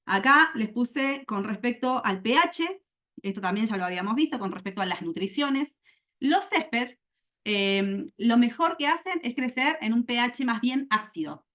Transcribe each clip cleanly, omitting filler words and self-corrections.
Acá les puse con respecto al pH, esto también ya lo habíamos visto, con respecto a las nutriciones. Los césped, lo mejor que hacen es crecer en un pH más bien ácido.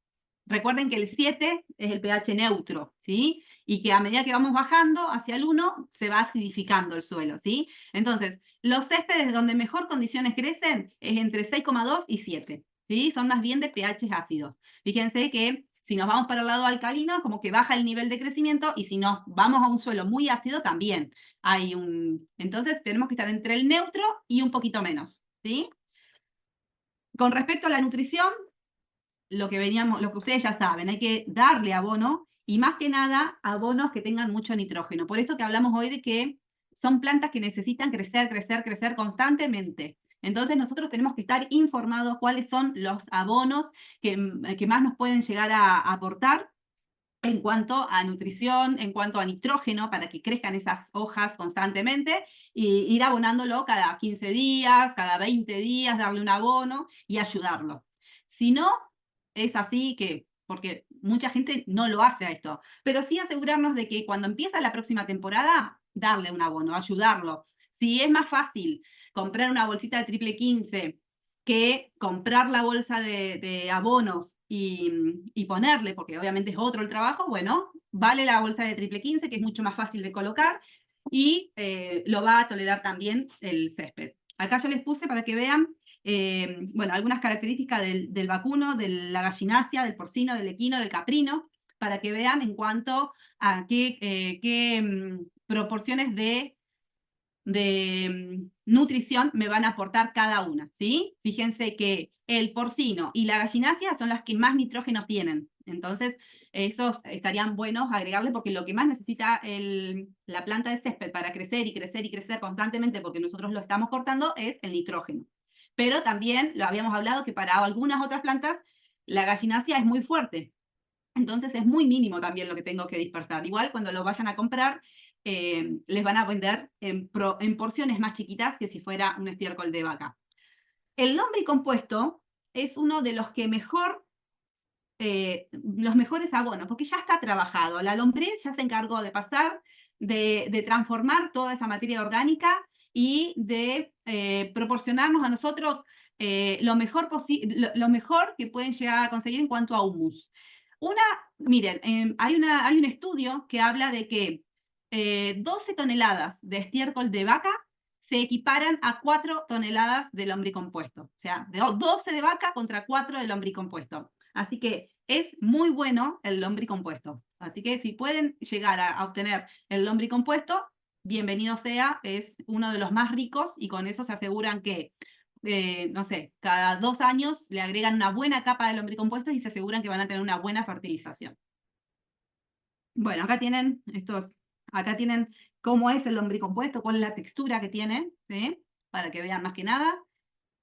Recuerden que el 7 es el pH neutro, ¿sí? Y que a medida que vamos bajando hacia el 1, se va acidificando el suelo, ¿sí? Entonces, los céspedes donde mejor condiciones crecen es entre 6,2 y 7, ¿sí? Son más bien de pH ácidos. Fíjense que si nos vamos para el lado alcalino, como que baja el nivel de crecimiento, y si nos vamos a un suelo muy ácido, también hay un... Entonces, tenemos que estar entre el neutro y un poquito menos, ¿sí? Con respecto a la nutrición, lo que ustedes ya saben, hay que darle abono, y más que nada abonos que tengan mucho nitrógeno. Por esto que hablamos hoy de que son plantas que necesitan crecer, crecer, crecer constantemente. Entonces nosotros tenemos que estar informados cuáles son los abonos que más nos pueden llegar a aportar en cuanto a nutrición, en cuanto a nitrógeno, para que crezcan esas hojas constantemente, y ir abonándolo cada 15 días, cada 20 días, darle un abono y ayudarlo. Si no, es así que, porque mucha gente no lo hace a esto, pero sí asegurarnos de que cuando empieza la próxima temporada, darle un abono, ayudarlo. Si es más fácil comprar una bolsita de triple 15 que comprar la bolsa de abonos y ponerle, porque obviamente es otro el trabajo, bueno, vale la bolsa de triple 15, que es mucho más fácil de colocar, y lo va a tolerar también el césped. Acá yo les puse para que vean, bueno, algunas características del vacuno, de la gallinacia, del porcino, del equino, del caprino, para que vean en cuanto a qué proporciones de nutrición me van a aportar cada una, ¿sí? Fíjense que el porcino y la gallinacia son las que más nitrógeno tienen. Entonces, esos estarían buenos agregarle, porque lo que más necesita la planta de césped para crecer y crecer y crecer constantemente, porque nosotros lo estamos cortando, es el nitrógeno. Pero también lo habíamos hablado que para algunas otras plantas la gallinacia es muy fuerte. Entonces es muy mínimo también lo que tengo que dispersar. Igual cuando lo vayan a comprar, les van a vender en porciones más chiquitas que si fuera un estiércol de vaca. El lombricompuesto es uno de los que los mejores abonos, porque ya está trabajado. La lombriz ya se encargó de pasar, de transformar toda esa materia orgánica y de proporcionarnos a nosotros lo mejor que pueden llegar a conseguir en cuanto a humus. Miren, hay un estudio que habla de que 12 toneladas de estiércol de vaca se equiparan a 4 toneladas de lombricompuesto. O sea, 12 de vaca contra 4 de lombricompuesto. Así que es muy bueno el lombricompuesto. Así que si pueden llegar a obtener el lombricompuesto, bienvenido sea, es uno de los más ricos, y con eso se aseguran que, no sé, cada 2 años le agregan una buena capa de lombricompuesto y se aseguran que van a tener una buena fertilización. Bueno, acá tienen cómo es el lombricompuesto, cuál es la textura que tiene, ¿sí? Para que vean más que nada.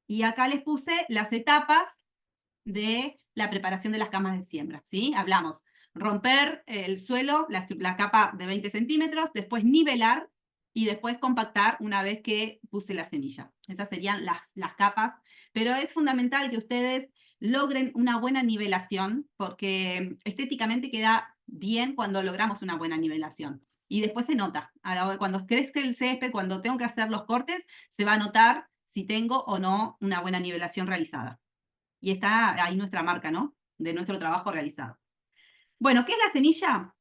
Y acá les puse las etapas de la preparación de las camas de siembra, ¿sí? Hablamos, romper el suelo, la capa de 20 centímetros, después nivelar y después compactar una vez que puse la semilla. Esas serían las capas, pero es fundamental que ustedes logren una buena nivelación, porque estéticamente queda bien cuando logramos una buena nivelación. Y después se nota, cuando crezca el césped, cuando tengo que hacer los cortes, se va a notar si tengo o no una buena nivelación realizada. Y está ahí nuestra marca, ¿no? De nuestro trabajo realizado. Bueno, ¿qué es la semilla?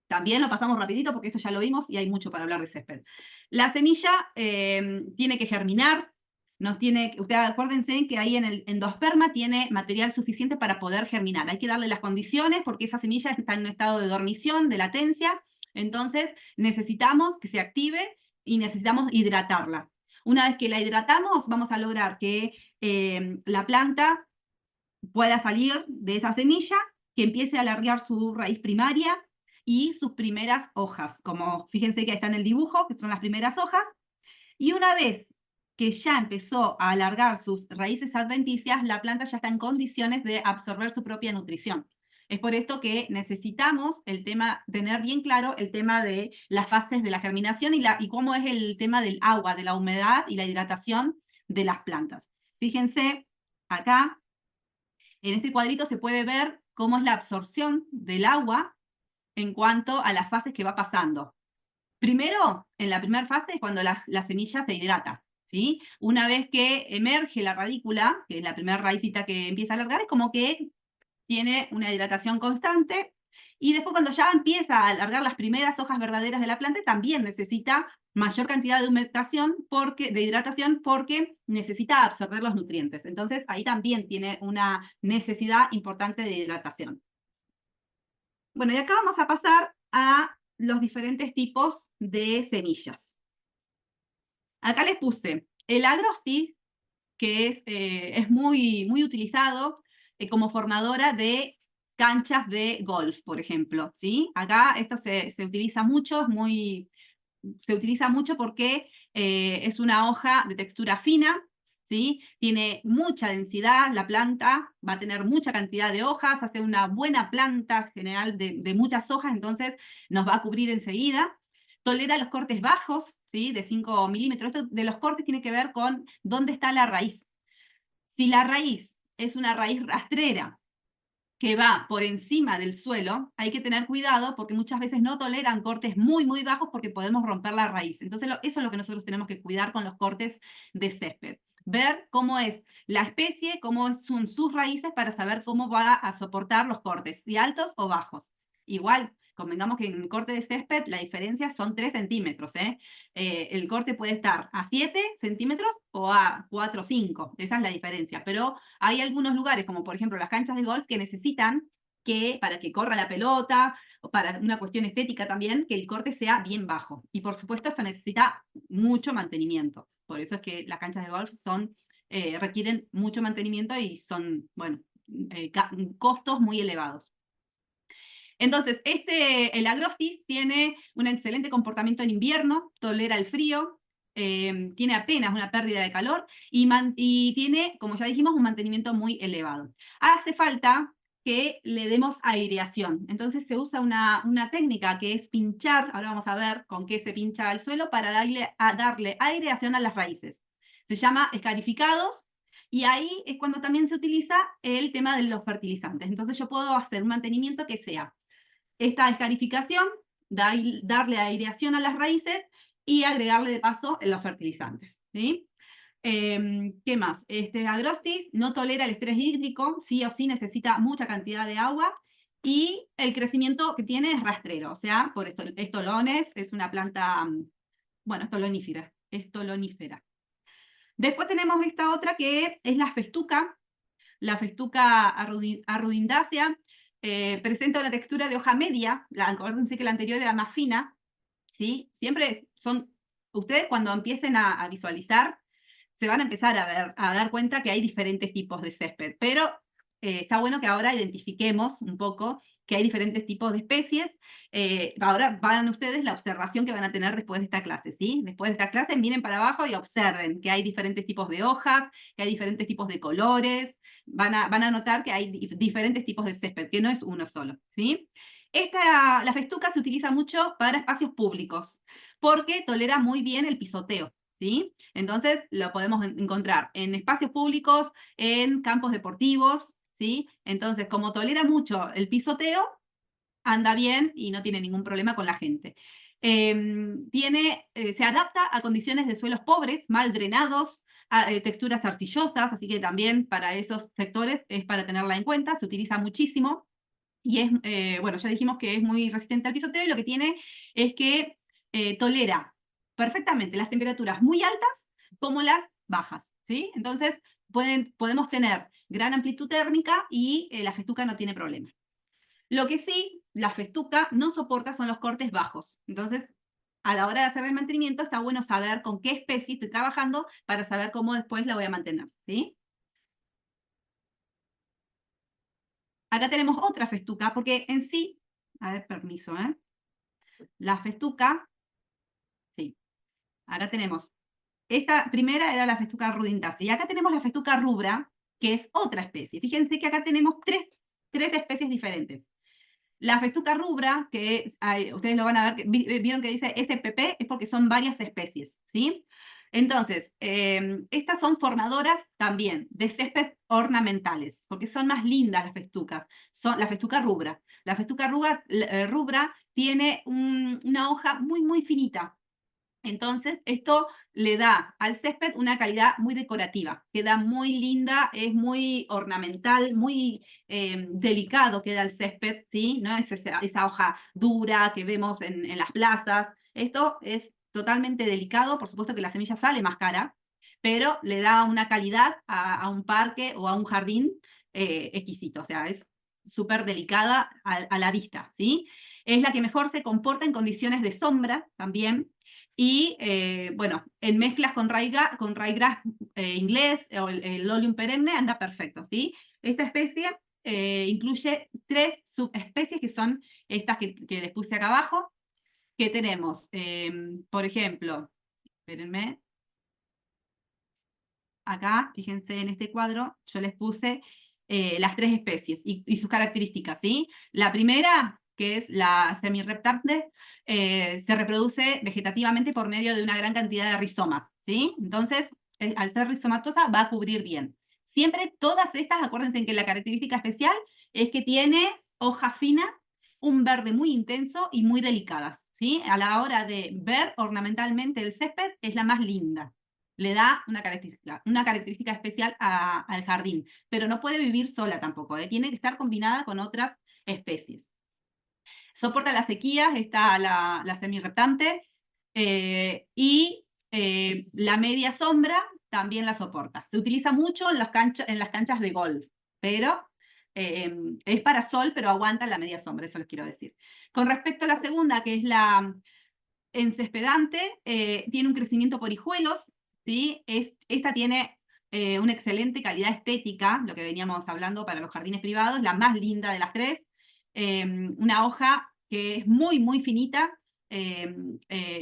También lo pasamos rapidito porque esto ya lo vimos y hay mucho para hablar de césped. La semilla tiene que germinar. Ustedes acuérdense que ahí en el endosperma tiene material suficiente para poder germinar. Hay que darle las condiciones porque esa semilla está en un estado de dormición, de latencia. Entonces necesitamos que se active y necesitamos hidratarla. Una vez que la hidratamos, vamos a lograr que la planta pueda salir de esa semilla, que empiece a alargar su raíz primaria y sus primeras hojas. Como fíjense que está en el dibujo, que son las primeras hojas. Y una vez que ya empezó a alargar sus raíces adventicias, la planta ya está en condiciones de absorber su propia nutrición. Es por esto que necesitamos tener bien claro el tema de las fases de la germinación y cómo es el tema del agua, de la humedad y la hidratación de las plantas. Fíjense acá, en este cuadrito se puede ver cómo es la absorción del agua en cuanto a las fases que va pasando. Primero, en la primera fase es cuando la semilla se hidrata, ¿sí? Una vez que emerge la radícula, que es la primera raícita que empieza a alargar, es como que tiene una hidratación constante. Y después cuando ya empieza a alargar las primeras hojas verdaderas de la planta, también necesita mayor cantidad de de hidratación porque necesita absorber los nutrientes. Entonces ahí también tiene una necesidad importante de hidratación. Bueno, y acá vamos a pasar a los diferentes tipos de semillas. Acá les puse el agrostis, que es muy utilizado como formadora de canchas de golf, por ejemplo, ¿sí? Acá esto se utiliza mucho, se utiliza mucho porque es una hoja de textura fina, ¿sí? Tiene mucha densidad, la planta va a tener mucha cantidad de hojas, hace una buena planta general de muchas hojas, entonces nos va a cubrir enseguida. Tolera los cortes bajos, ¿sí? De 5 milímetros. Esto de los cortes tiene que ver con dónde está la raíz. Si la raíz es una raíz rastrera que va por encima del suelo, hay que tener cuidado porque muchas veces no toleran cortes muy bajos porque podemos romper la raíz. Entonces, eso es lo que nosotros tenemos que cuidar con los cortes de césped. Ver cómo es la especie, cómo son sus raíces para saber cómo va a soportar los cortes, si altos o bajos. Igual, convengamos que en el corte de césped la diferencia son 3 centímetros. El corte puede estar a 7 centímetros o a 4 o 5. Esa es la diferencia. Pero hay algunos lugares, como por ejemplo las canchas de golf, que necesitan que, para que corra la pelota, o para una cuestión estética también, que el corte sea bien bajo. Y por supuesto esto necesita mucho mantenimiento. Por eso es que las canchas de golf requieren mucho mantenimiento y son, bueno, costos muy elevados. Entonces, el agrostis tiene un excelente comportamiento en invierno, tolera el frío, tiene apenas una pérdida de calor y tiene, como ya dijimos, un mantenimiento muy elevado. Hace falta que le demos aireación. Entonces se usa una técnica que es pinchar, ahora vamos a ver con qué se pincha al suelo para darle aireación a las raíces. Se llama escarificados y ahí es cuando también se utiliza el tema de los fertilizantes. Entonces yo puedo hacer un mantenimiento que sea esta escarificación, darle aireación a las raíces y agregarle de paso los fertilizantes, ¿sí? ¿Qué más? Este agrostis no tolera el estrés hídrico, sí o sí necesita mucha cantidad de agua y el crecimiento que tiene es rastrero, o sea, por estolones, es una planta, bueno, estolonífera. Después tenemos esta otra que es la festuca arrudindácea, presenta una textura de hoja media, acuérdense que la anterior era más fina, ¿sí? Siempre ustedes cuando empiecen a visualizar, se van a empezar a dar cuenta que hay diferentes tipos de césped, pero está bueno que ahora identifiquemos un poco que hay diferentes tipos de especies. Ahora van ustedes la observación que van a tener después de esta clase, ¿sí? Después de esta clase miren para abajo y observen que hay diferentes tipos de hojas, que hay diferentes tipos de colores, van a notar que hay diferentes tipos de césped, que no es uno solo, ¿sí? La festuca se utiliza mucho para espacios públicos, porque tolera muy bien el pisoteo, ¿sí? Entonces lo podemos encontrar en espacios públicos, en campos deportivos, ¿sí? Entonces, como tolera mucho el pisoteo, anda bien y no tiene ningún problema con la gente. Se adapta a condiciones de suelos pobres, mal drenados, a texturas arcillosas, así que también para esos sectores es para tenerla en cuenta, se utiliza muchísimo y bueno, ya dijimos que es muy resistente al pisoteo y lo que tiene es que tolera perfectamente las temperaturas muy altas como las bajas, ¿sí? Entonces podemos tener gran amplitud térmica y la festuca no tiene problema. Lo que sí, la festuca no soporta son los cortes bajos. Entonces, a la hora de hacer el mantenimiento, está bueno saber con qué especie estoy trabajando para saber cómo después la voy a mantener, ¿sí? Acá tenemos otra festuca, porque en sí, a ver, permiso, la festuca, sí, acá tenemos, esta primera era la festuca rudincácea, y acá tenemos la festuca rubra, que es otra especie. Fíjense que acá tenemos tres especies diferentes. La festuca rubra, que ustedes lo van a ver, vieron que dice SPP, es porque son varias especies, ¿sí? Entonces, estas son formadoras también de césped ornamentales, porque son más lindas las festucas. Son la festuca rubra. La festuca rubra tiene una hoja muy, muy finita. Entonces, esto le da al césped una calidad muy decorativa. Queda muy linda, es muy ornamental, muy delicado queda el césped, ¿sí? No es esa hoja dura que vemos en las plazas. Esto es totalmente delicado. Por supuesto que la semilla sale más cara, pero le da una calidad a un parque o a un jardín exquisito. O sea, es súper delicada a la vista, ¿sí? Es la que mejor se comporta en condiciones de sombra también. Y bueno, en mezclas con ryegrass inglés o el Lolium perenne anda perfecto, ¿sí? Esta especie incluye 3 subespecies que son estas que les puse acá abajo, que tenemos, por ejemplo, espérenme, acá, fíjense en este cuadro, yo les puse las 3 especies y sus características, ¿sí? La primera, que es la semirreptante, se reproduce vegetativamente por medio de una gran cantidad de rizomas, ¿sí? Entonces, al ser rizomatosa, va a cubrir bien. Siempre todas estas, acuérdense que la característica especial es que tiene hoja fina, un verde muy intenso y muy delicadas, ¿sí? A la hora de ver ornamentalmente el césped, es la más linda, le da una característica especial al jardín, pero no puede vivir sola tampoco, tiene que estar combinada con otras especies. Soporta las sequías, está la semirreptante, y la media sombra también la soporta. Se utiliza mucho en las canchas de golf, pero es para sol, pero aguanta la media sombra, eso les quiero decir. Con respecto a la segunda, que es la encespedante, tiene un crecimiento por hijuelos, ¿sí? Esta tiene una excelente calidad estética, lo que veníamos hablando para los jardines privados, la más linda de las 3, una hoja que es muy, muy finita,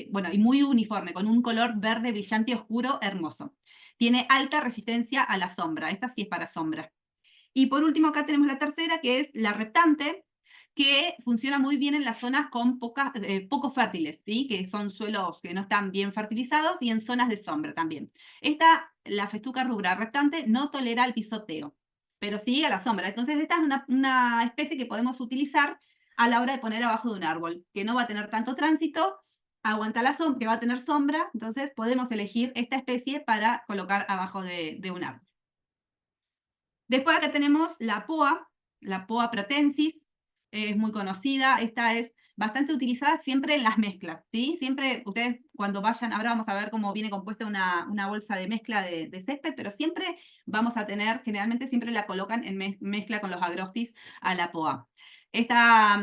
bueno, y muy uniforme, con un color verde brillante oscuro, hermoso. Tiene alta resistencia a la sombra, esta sí es para sombra. Y por último, acá tenemos la tercera, que es la reptante, que funciona muy bien en las zonas con poco fértiles, ¿sí? Que son suelos que no están bien fertilizados, y en zonas de sombra también. La festuca rubra reptante, no tolera el pisoteo, pero sí a la sombra. Entonces, esta es una especie que podemos utilizar a la hora de poner abajo de un árbol, que no va a tener tanto tránsito, aguanta la sombra, que va a tener sombra, entonces podemos elegir esta especie para colocar abajo de un árbol. Después acá tenemos la Poa pratensis, es muy conocida, esta es bastante utilizada siempre en las mezclas, ¿sí? Siempre ustedes cuando vayan, ahora vamos a ver cómo viene compuesta una bolsa de mezcla de césped, pero siempre vamos a tener, generalmente siempre la colocan en mezcla con los agrostis a la Poa. Esta,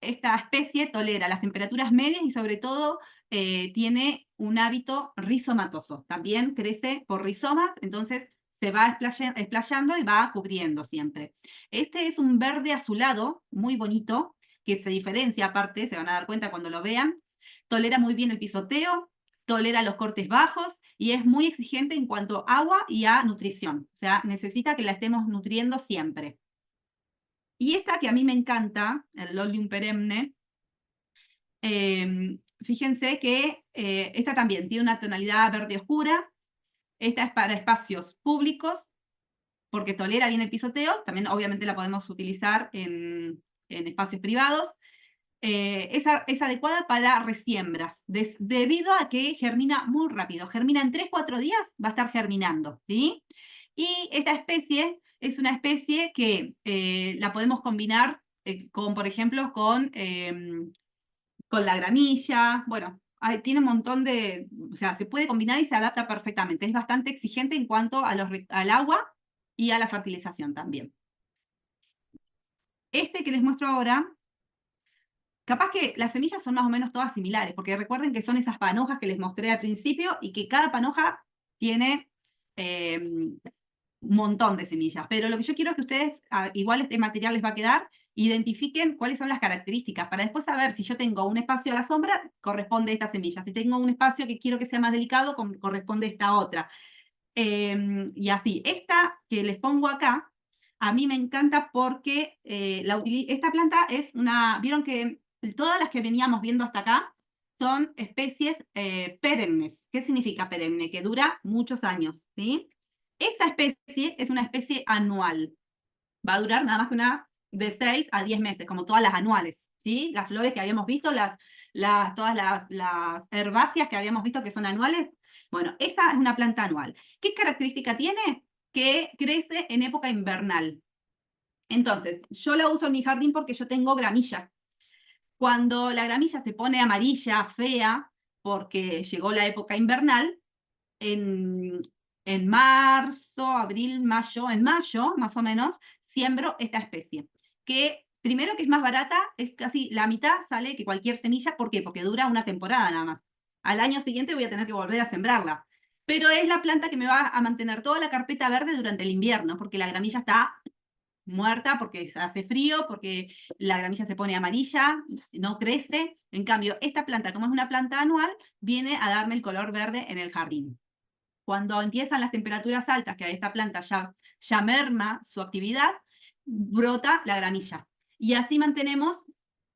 esta especie tolera las temperaturas medias y sobre todo tiene un hábito rizomatoso, también crece por rizomas, entonces se va explayando y va cubriendo siempre. Este es un verde azulado, muy bonito, que se diferencia aparte, se van a dar cuenta cuando lo vean. Tolera muy bien el pisoteo, tolera los cortes bajos y es muy exigente en cuanto a agua y a nutrición. O sea, necesita que la estemos nutriendo siempre. Y esta que a mí me encanta, el Lolium perenne, fíjense que esta también tiene una tonalidad verde oscura. Esta es para espacios públicos, porque tolera bien el pisoteo, también obviamente la podemos utilizar en espacios privados. Es adecuada para resiembras, debido a que germina muy rápido, germina en 3-4 días, va a estar germinando, ¿sí? Y esta especie es una especie que la podemos combinar por ejemplo, con la gramilla, bueno, tiene un montón o sea, se puede combinar y se adapta perfectamente. Es bastante exigente en cuanto al agua y a la fertilización también. Este que les muestro ahora, capaz que las semillas son más o menos todas similares, porque recuerden que son esas panojas que les mostré al principio y que cada panoja tiene un montón de semillas. Pero lo que yo quiero es que ustedes, igual este material les va a quedar, identifiquen cuáles son las características, para después saber si yo tengo un espacio a la sombra, corresponde esta semilla. Si tengo un espacio que quiero que sea más delicado, corresponde esta otra. Y así, esta que les pongo acá, a mí me encanta porque esta planta es vieron que todas las que veníamos viendo hasta acá son especies perennes. ¿Qué significa perenne? Que dura muchos años, ¿sí? Esta especie es una especie anual. Va a durar nada más que una de 6 a 10 meses, como todas las anuales, ¿sí? Las flores que habíamos visto, todas las herbáceas que habíamos visto que son anuales. Bueno, esta es una planta anual. ¿Qué característica tiene? Que crece en época invernal. Entonces, yo la uso en mi jardín porque yo tengo gramilla. Cuando la gramilla se pone amarilla, fea, porque llegó la época invernal, en, en marzo, abril, mayo, en mayo más o menos, siembro esta especie. Que primero que es más barata, es casi la mitad sale que cualquier semilla. ¿Por qué? Porque dura una temporada nada más. Al año siguiente voy a tener que volver a sembrarla. Pero es la planta que me va a mantener toda la carpeta verde durante el invierno, porque la gramilla está muerta, porque hace frío, porque la gramilla se pone amarilla, no crece. En cambio, esta planta, como es una planta anual, viene a darme el color verde en el jardín. Cuando empiezan las temperaturas altas, que a esta planta ya merma su actividad, brota la gramilla. Y así mantenemos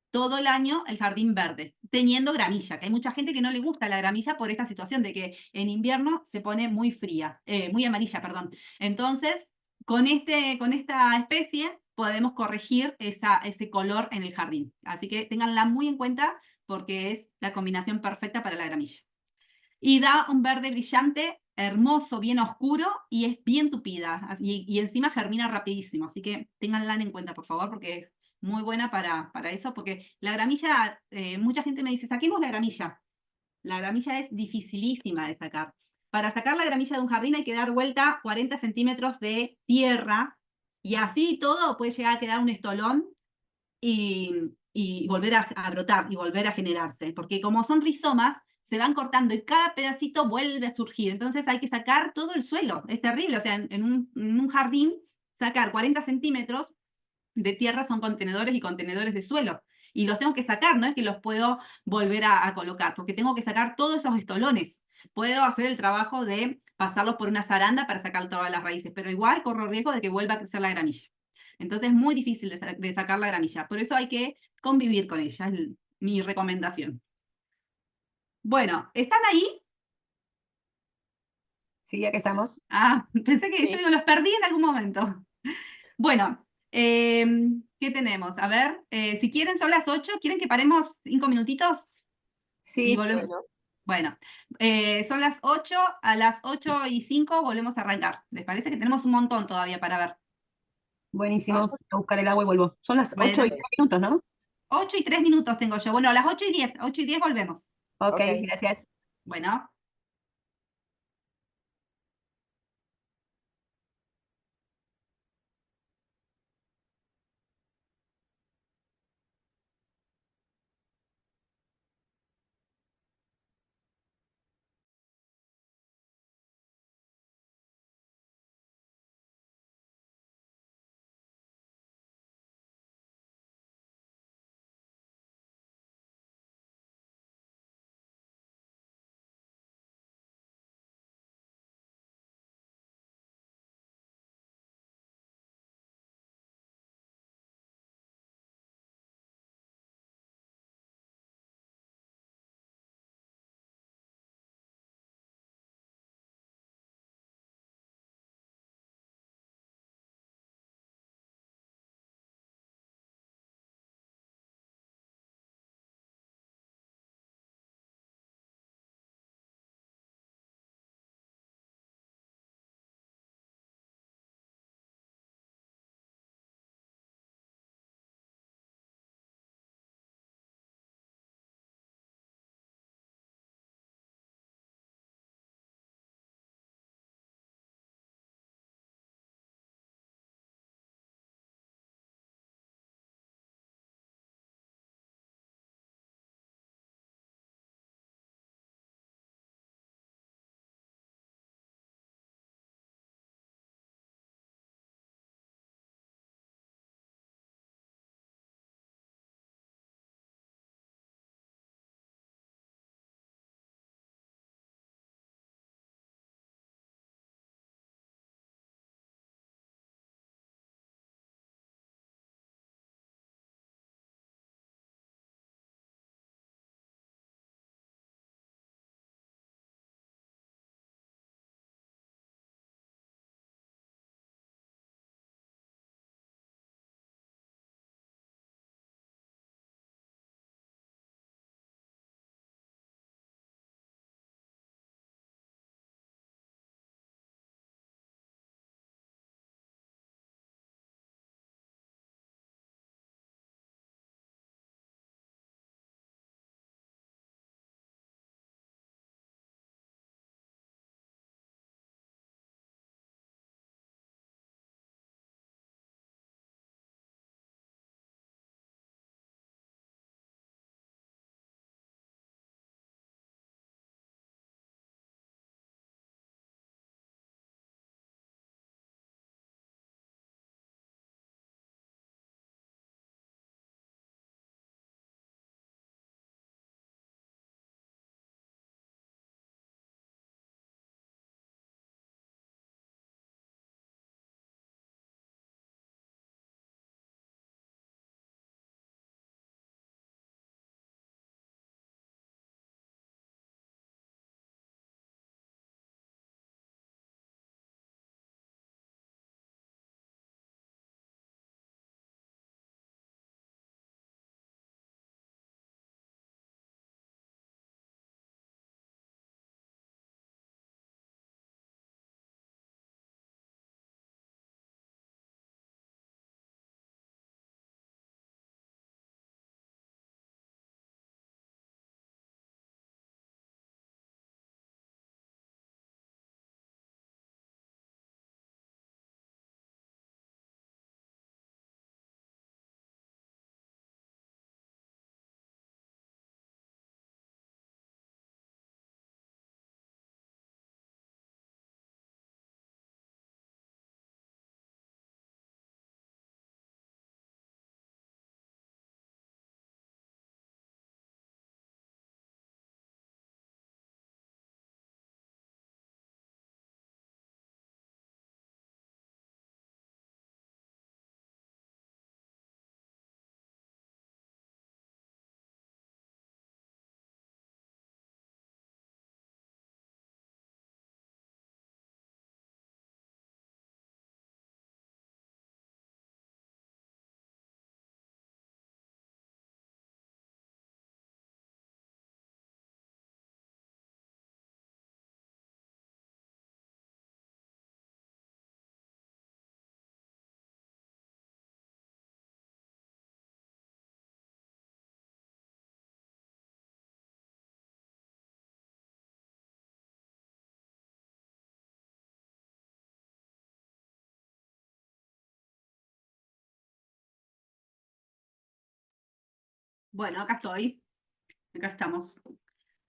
todo el año el jardín verde, teniendo gramilla, que hay mucha gente que no le gusta la gramilla por esta situación de que en invierno se pone muy fría, muy amarilla, perdón. Entonces, con esta especie podemos corregir ese color en el jardín. Así que ténganla muy en cuenta porque es la combinación perfecta para la gramilla. Y da un verde brillante, hermoso, bien oscuro y es bien tupida. Y encima germina rapidísimo. Así que ténganla en cuenta, por favor, porque es muy buena para eso. Porque la gramilla, mucha gente me dice, saquemos la gramilla. La gramilla es dificilísima de sacar. Para sacar la gramilla de un jardín hay que dar vuelta 40 centímetros de tierra y así todo puede llegar a quedar un estolón y volver a brotar y volver a generarse, porque como son rizomas, se van cortando y cada pedacito vuelve a surgir. Entonces hay que sacar todo el suelo. Es terrible. O sea, en un jardín, sacar 40 centímetros de tierra son contenedores y contenedores de suelo. Y los tengo que sacar, no es que los puedo volver a colocar, porque tengo que sacar todos esos estolones. Puedo hacer el trabajo de pasarlos por una zaranda para sacar todas las raíces, pero igual corro riesgo de que vuelva a crecer la gramilla. Entonces es muy difícil de sacar la gramilla. Por eso hay que convivir con ella, es mi recomendación. Bueno, ¿están ahí? Sí, ya que estamos. Ah, pensé que yo Sí, digo, los perdí en algún momento. Bueno, ¿qué tenemos? A ver, si quieren son las 8. ¿Quieren que paremos 5 minutitos? Y sí, volvemos. bueno, Bueno, son las 8. A las 8:05 volvemos a arrancar. ¿Les parece que tenemos un montón todavía para ver? buenísimo. Voy a buscar el agua y vuelvo. Son las 8 y Bueno, 3 minutos, ¿no? 8:03 tengo yo. Bueno, a las 8:10. 8:10 volvemos. Ok, gracias. Bueno. Bueno, acá estoy. Acá estamos.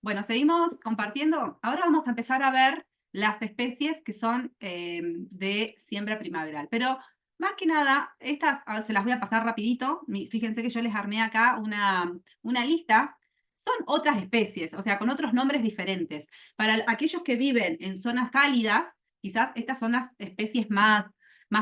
Bueno, seguimos compartiendo. Ahora vamos a empezar a ver las especies que son de siembra primaveral. Pero más que nada, estas se las voy a pasar rapidito. Fíjense que yo les armé acá una lista. Son otras especies, o sea, con otros nombres diferentes. Para aquellos que viven en zonas cálidas, quizás estas son las especies más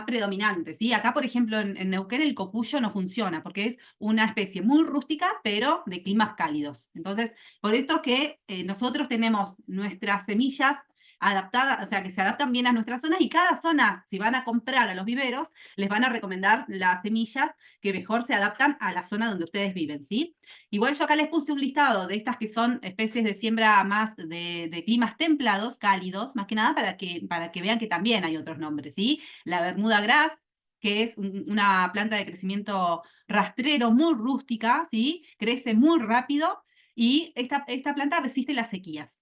predominantes, ¿sí? Acá, por ejemplo, en Neuquén el cocuyo no funciona porque es una especie muy rústica, pero de climas cálidos. Entonces, por esto que nosotros tenemos nuestras semillas adaptadas, o sea, que se adaptan bien a nuestras zonas y cada zona, si van a comprar a los viveros, les van a recomendar las semillas que mejor se adaptan a la zona donde ustedes viven, ¿sí? Igual yo acá les puse un listado de estas que son especies de siembra más de climas templados, cálidos, más que nada para que vean que también hay otros nombres, ¿sí? La Bermuda grass, que es una planta de crecimiento rastrero muy rústica, ¿sí? Crece muy rápido y esta planta resiste las sequías.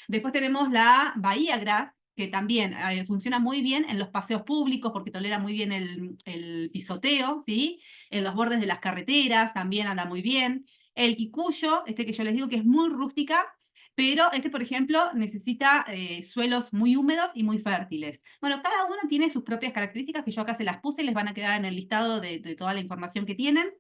Después tenemos la Bahía Grass, que también funciona muy bien en los paseos públicos porque tolera muy bien el pisoteo, ¿sí? En los bordes de las carreteras también anda muy bien. El quicuyo, este que yo les digo que es muy rústica, pero este, por ejemplo, necesita suelos muy húmedos y muy fértiles. Bueno, cada uno tiene sus propias características que yo acá se las puse y les van a quedar en el listado de toda la información que tienen.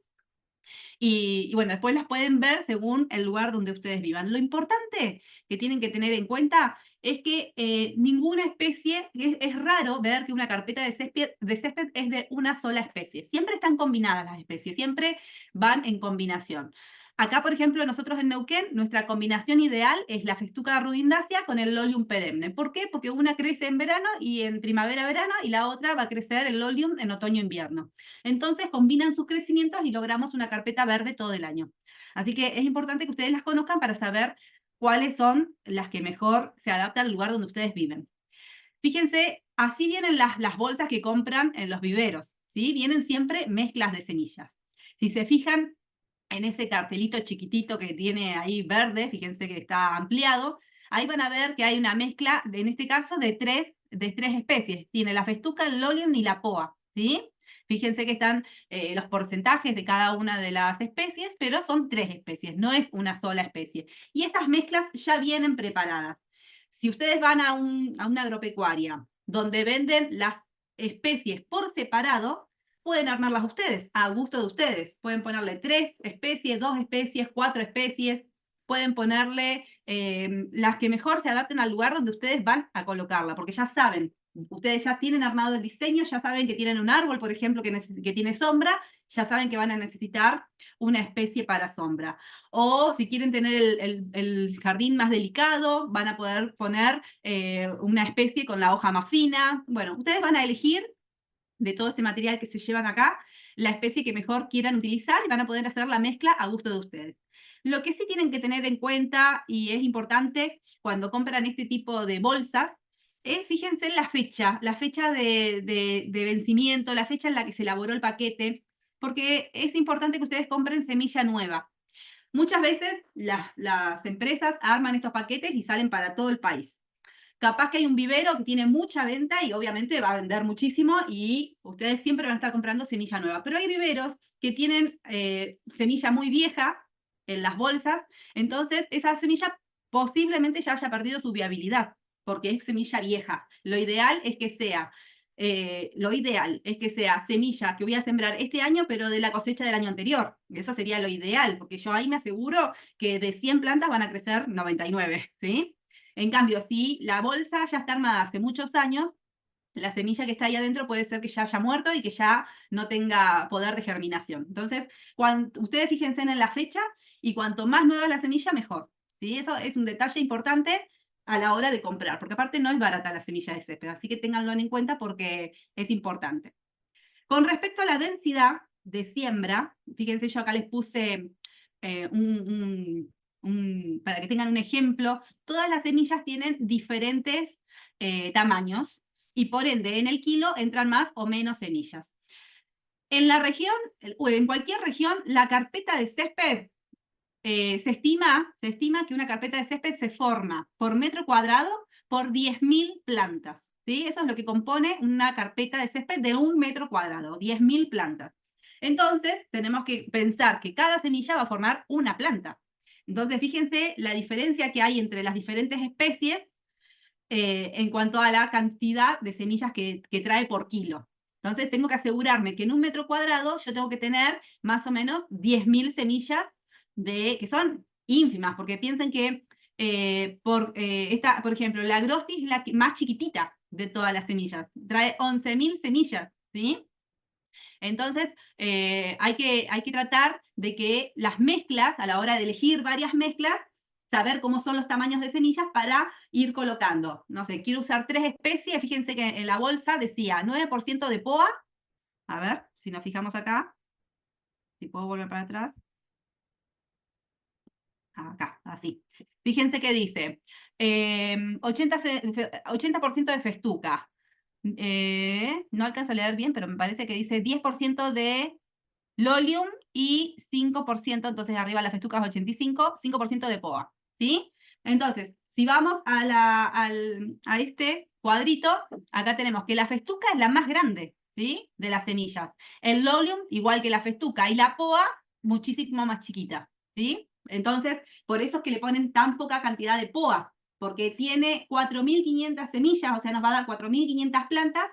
Y bueno, después las pueden ver según el lugar donde ustedes vivan. Lo importante que tienen que tener en cuenta es que ninguna especie, es raro ver que una carpeta de césped es de una sola especie. Siempre están combinadas las especies, siempre van en combinación. Acá, por ejemplo, nosotros en Neuquén, nuestra combinación ideal es la Festuca rudindacia con el Lolium perenne. ¿Por qué? Porque una crece en verano y en primavera-verano y la otra va a crecer el Lolium en otoño-invierno. Entonces combinan sus crecimientos y logramos una carpeta verde todo el año. Así que es importante que ustedes las conozcan para saber cuáles son las que mejor se adaptan al lugar donde ustedes viven. Fíjense, así vienen las bolsas que compran en los viveros, ¿sí? Vienen siempre mezclas de semillas. Si se fijan en ese cartelito chiquitito que tiene ahí verde, fíjense que está ampliado, ahí van a ver que hay una mezcla, en este caso, de tres especies. Tiene la festuca, el lolium y la poa, ¿sí? Fíjense que están los porcentajes de cada una de las especies, pero son 3 especies, no es una sola especie. Y estas mezclas ya vienen preparadas. Si ustedes van a una agropecuaria donde venden las especies por separado, pueden armarlas ustedes, a gusto de ustedes. Pueden ponerle 3 especies, 2 especies, 4 especies. Pueden ponerle las que mejor se adapten al lugar donde ustedes van a colocarla, porque ya saben, ustedes ya tienen armado el diseño, ya saben que tienen un árbol, por ejemplo, que tiene sombra, ya saben que van a necesitar una especie para sombra. O si quieren tener el jardín más delicado, van a poder poner una especie con la hoja más fina. Bueno, ustedes van a elegir de todo este material que se llevan acá, la especie que mejor quieran utilizar y van a poder hacer la mezcla a gusto de ustedes. Lo que sí tienen que tener en cuenta y es importante cuando compran este tipo de bolsas es, fíjense en la fecha de vencimiento, la fecha en la que se elaboró el paquete, porque es importante que ustedes compren semilla nueva. Muchas veces las empresas arman estos paquetes y salen para todo el país. Capaz que hay un vivero que tiene mucha venta y obviamente va a vender muchísimo y ustedes siempre van a estar comprando semilla nueva. Pero hay viveros que tienen semilla muy vieja en las bolsas, entonces esa semilla posiblemente ya haya perdido su viabilidad porque es semilla vieja. Lo ideal es que sea semilla que voy a sembrar este año, pero de la cosecha del año anterior. Eso sería lo ideal, porque yo ahí me aseguro que de 100 plantas van a crecer 99, ¿sí? En cambio, si la bolsa ya está armada hace muchos años, la semilla que está ahí adentro puede ser que ya haya muerto y que ya no tenga poder de germinación. Entonces, ustedes fíjense en la fecha y cuanto más nueva la semilla, mejor. ¿Sí? Eso es un detalle importante a la hora de comprar, porque aparte no es barata la semilla de césped, así que ténganlo en cuenta porque es importante. Con respecto a la densidad de siembra, fíjense, yo acá les puse para que tengan un ejemplo, todas las semillas tienen diferentes tamaños y por ende en el kilo entran más o menos semillas. En la región, o en cualquier región, la carpeta de césped se estima que una carpeta de césped se forma por metro cuadrado por 10.000 plantas. ¿Sí? Eso es lo que compone una carpeta de césped de 1 metro cuadrado, 10.000 plantas. Entonces, tenemos que pensar que cada semilla va a formar una planta. Entonces, fíjense la diferencia que hay entre las diferentes especies en cuanto a la cantidad de semillas que trae por kilo. Entonces, tengo que asegurarme que en un metro cuadrado yo tengo que tener más o menos 10.000 semillas que son ínfimas, porque piensen que, por ejemplo, la Agrostis es la más chiquitita de todas las semillas, trae 11.000 semillas, ¿sí? Entonces, hay que tratar de que las mezclas, a la hora de elegir varias mezclas, saber cómo son los tamaños de semillas para ir colocando. No sé, quiero usar 3 especies, fíjense que en la bolsa decía 9% de POA. A ver, si nos fijamos acá, si puedo volver para atrás. Acá, así. Fíjense que dice 80% de festuca. No alcanzo a leer bien, pero me parece que dice 10% de Lolium y 5%, entonces arriba la festuca es 85, 5% de POA, ¿sí? Entonces, si vamos a este cuadrito, acá tenemos que la festuca es la más grande, ¿sí? De las semillas. El Lolium, igual que la festuca, y la POA, muchísimo más chiquita, ¿sí? Entonces, por eso es que le ponen tan poca cantidad de POA, porque tiene 4.500 semillas, o sea, nos va a dar 4.500 plantas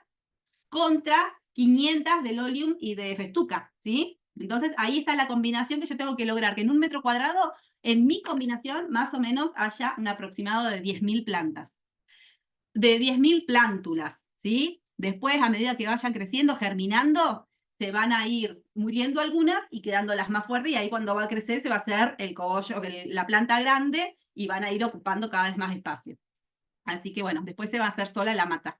contra 500 de Lolium y de festuca, ¿sí? Entonces, ahí está la combinación que yo tengo que lograr, que en un metro cuadrado, en mi combinación, más o menos haya un aproximado de 10.000 plantas. De 10.000 plántulas, ¿sí? Después, a medida que vayan creciendo, germinando, se van a ir muriendo algunas y quedando las más fuertes, y ahí cuando va a crecer se va a hacer el cogollo, la planta grande, y van a ir ocupando cada vez más espacio. Así que bueno, después se va a hacer sola la mata.